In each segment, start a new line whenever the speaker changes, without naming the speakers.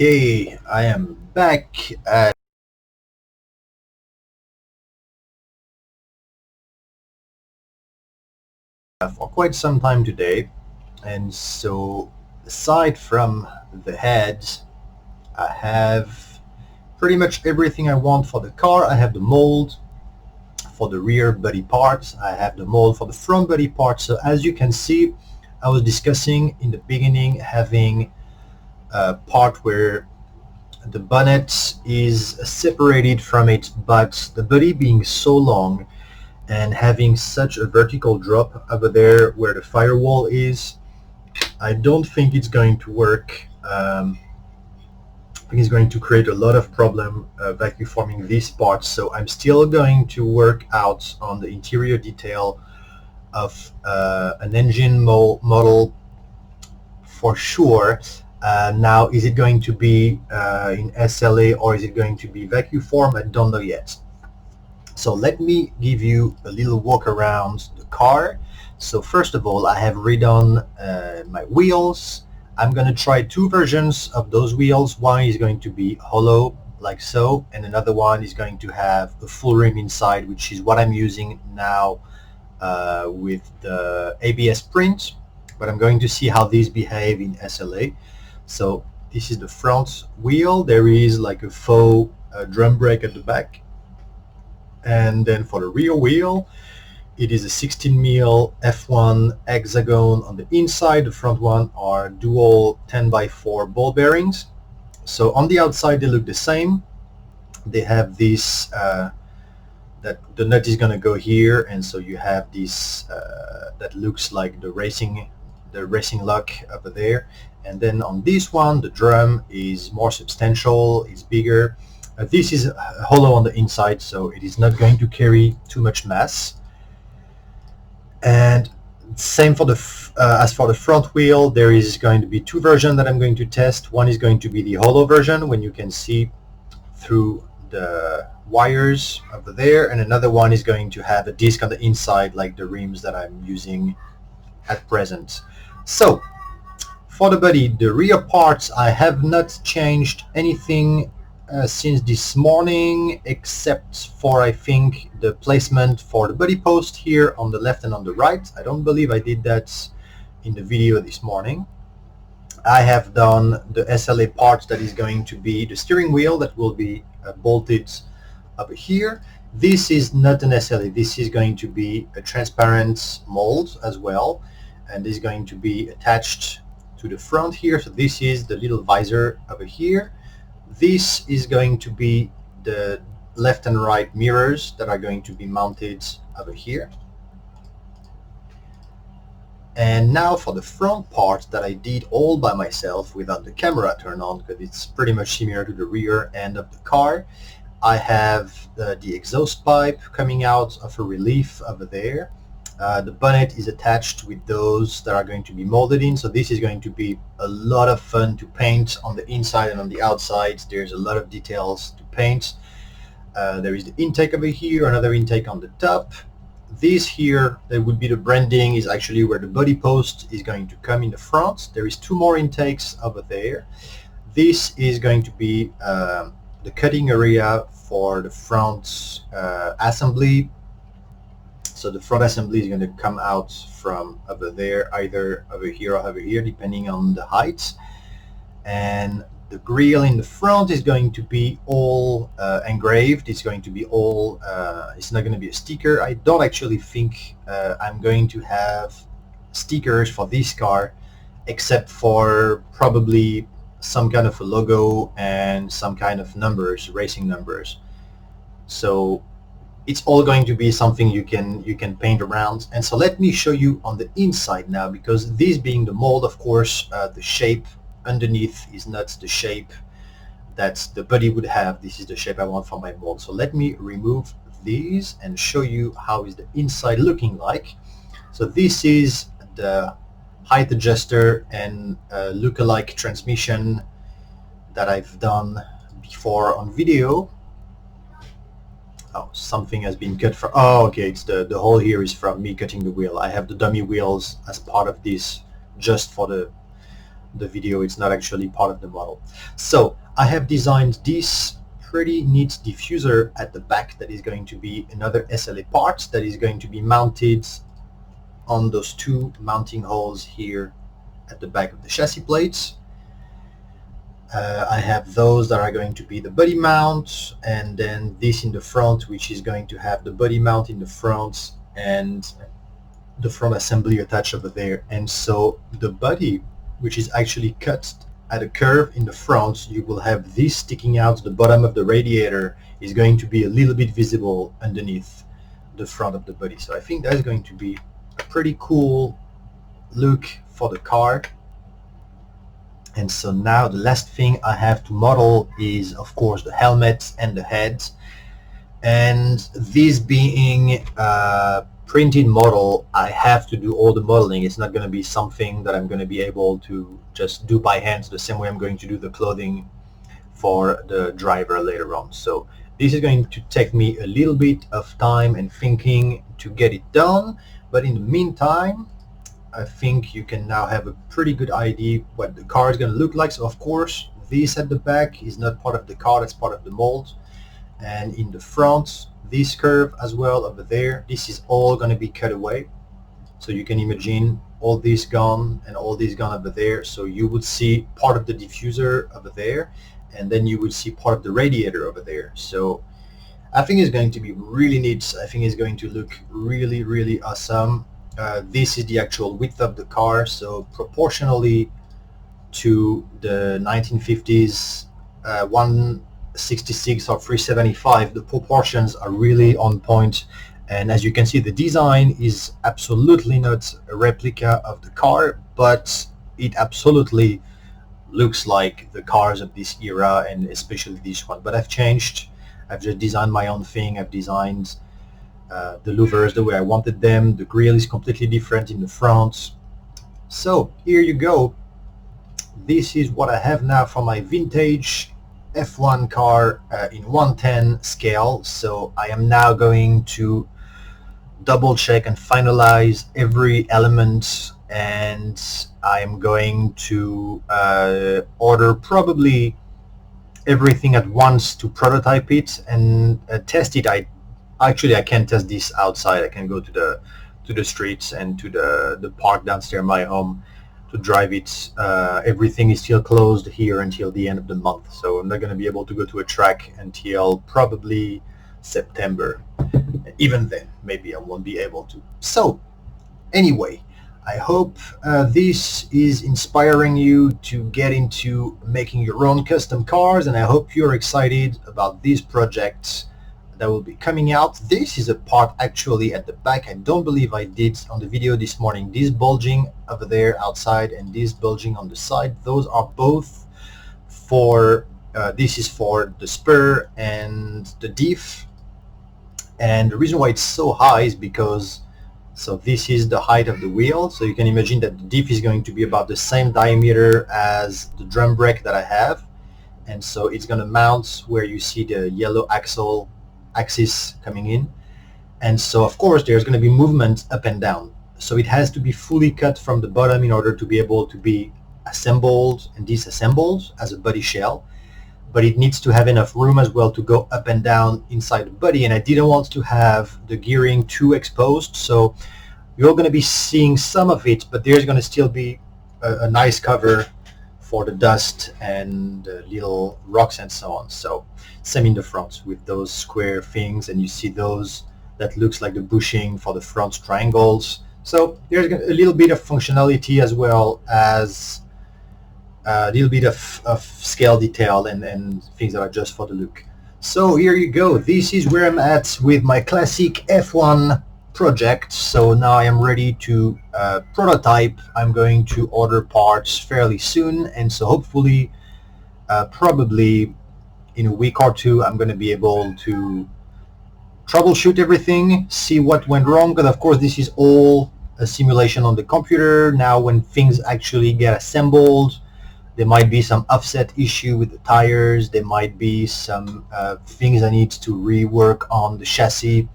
Okay, I am back for quite some time today, and so aside from the head, I have pretty much everything I want for the car. I have the mold for the rear body parts, I have the mold for the front body parts. So as you can see, I was discussing in the beginning having a part where the bonnet is separated from it, but the body being so long and having such a vertical drop over there where the firewall is, I don't think it's going to work. I think it's going to create a lot of problem vacuum forming these parts, so I'm still going to work out on the interior detail of an engine model for sure. Now, is it going to be in SLA or is it going to be vacuum form? I don't know yet. So let me give you a little walk around the car. So first of all, I have redone my wheels. I'm going to try two versions of those wheels. One is going to be hollow, like so, and another one is going to have a full rim inside, which is what I'm using now with the ABS print. But I'm going to see how these behave in SLA. So this is the front wheel. There is like a faux drum brake at the back. And then for the rear wheel, it is a 16mm F1 hexagon on the inside. The front one are dual 10x4 ball bearings. So on the outside they look the same. They have this, that the nut is going to go here, and so you have this that looks like the racing lock over there. And then on this one, the drum is more substantial, it's bigger. This is hollow on the inside, so it is not going to carry too much mass. And same for the as for the front wheel, there is going to be two versions that I'm going to test. One is going to be the hollow version, when you can see through the wires over there, and another one is going to have a disc on the inside, like the rims that I'm using at present. So for the body, the rear parts, I have not changed anything since this morning, except for, I think, the placement for the body post here on the left and on the right. I don't believe I did that in the video this morning. I have done the SLA part that is going to be the steering wheel that will be bolted over here. This is not an SLA, this is going to be a transparent mold as well, and is going to be attached to the front here. So this is the little visor over here. This is going to be the left and right mirrors that are going to be mounted over here. And now for the front part that I did all by myself without the camera turned on, because it's pretty much similar to the rear end of the car. I have the exhaust pipe coming out of a relief over there. The bonnet is attached with those that are going to be molded in, so this is going to be a lot of fun to paint on the inside and on the outside. There's a lot of details to paint. There is the intake over here, another intake on the top. This here, that would be the branding, is actually where the body post is going to come in the front. There is two more intakes over there. This is going to be the cutting area for the front assembly. So the front assembly is going to come out from over there, either over here or over here, depending on the height. And the grille in the front is going to be all engraved. It's going to be all, it's not going to be a sticker. I don't actually think I'm going to have stickers for this car, except for probably some kind of a logo and some kind of numbers, racing numbers. So it's all going to be something you can paint around. And so let me show you on the inside now, because this being the mold, of course, the shape underneath is not the shape that the body would have. This is the shape I want for my mold. So let me remove these and show you how is the inside looking like. So this is the height adjuster and look-alike transmission that I've done before on video. Oh, something has been cut from, oh okay, it's the hole here is from me cutting the wheel. I have the dummy wheels as part of this, just for the the video. It's not actually part of the model. So I have designed this pretty neat diffuser at the back that is going to be another SLA part that is going to be mounted on those two mounting holes here at the back of the chassis plates. I have those that are going to be the body mount, and then this in the front, which is going to have the body mount in the front and the front assembly attached over there. And so the body, which is actually cut at a curve in the front, you will have this sticking out. The bottom of the radiator is going to be a little bit visible underneath the front of the body. So I think that's going to be a pretty cool look for the car. And so now the last thing I have to model is, of course, the helmet and the head. And this being a printed model, I have to do all the modeling. It's not going to be something that I'm going to be able to just do by hand the same way I'm going to do the clothing for the driver later on. So this is going to take me a little bit of time and thinking to get it done. But in the meantime, I think you can now have a pretty good idea what the car is going to look like. So of course, this at the back is not part of the car, that's part of the mold. And in the front, this curve as well over there, this is all going to be cut away. So you can imagine all this gone and all this gone over there. So you would see part of the diffuser over there, and then you would see part of the radiator over there. So I think it's going to be really neat. I think it's going to look really, really awesome. This is the actual width of the car, so proportionally to the 1950s 166 or 375, the proportions are really on point. And as you can see, the design is absolutely not a replica of the car, but it absolutely looks like the cars of this era, and especially this one. But I've changed. I've just designed my own thing. I've designed the louvers the way I wanted them. The grille is completely different in the front. So here you go. This is what I have now for my vintage F1 car in 110 scale. So I am now going to double check and finalize every element, and I am going to order probably everything at once to prototype it and test it. I can test this outside. I can go to the streets and to the park downstairs my home to drive it. Everything is still closed here until the end of the month, so I'm not going to be able to go to a track until probably September. Even then, maybe I won't be able to. So anyway, I hope this is inspiring you to get into making your own custom cars, and I hope you're excited about this project that will be coming out. This is a part actually at the back. I don't believe I did on the video this morning. This bulging over there outside and this bulging on the side, those are both for this is for the spur and the diff. And the reason why it's so high is because, so this is the height of the wheel, so you can imagine that the diff is going to be about the same diameter as the drum brake that I have, and so it's going to mount where you see the yellow axis coming in. And so of course there's going to be movement up and down, so it has to be fully cut from the bottom in order to be able to be assembled and disassembled as a body shell. But it needs to have enough room as well to go up and down inside the body, and I didn't want to have the gearing too exposed, so you're going to be seeing some of it, but there's going to still be a nice cover for the dust and little rocks and so on. So same in the front with those square things, and you see those that looks like the bushing for the front triangles. So there's a little bit of functionality as well as a little bit of scale detail and things that are just for the look. So here you go. This is where I'm at with my classic F1 project. So now I am ready to prototype. I'm going to order parts fairly soon, and so hopefully probably in a week or two I'm going to be able to troubleshoot everything, see what went wrong, because of course this is all a simulation on the computer. Now when things actually get assembled, there might be some offset issue with the tires. There might be some things I need to rework on the chassis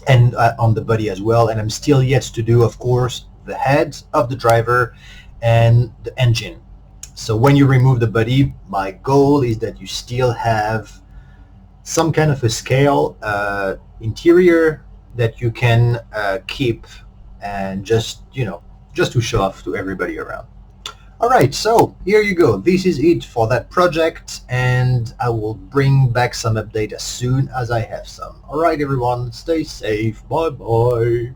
and on the body as well. And I'm still yet to do, of course, the head of the driver and the engine. So when you remove the body, my goal is that you still have some kind of a scale interior that you can keep and just, just to show off to everybody around. Alright, so here you go. This is it for that project, and I will bring back some update as soon as I have some. Alright everyone, stay safe. Bye bye.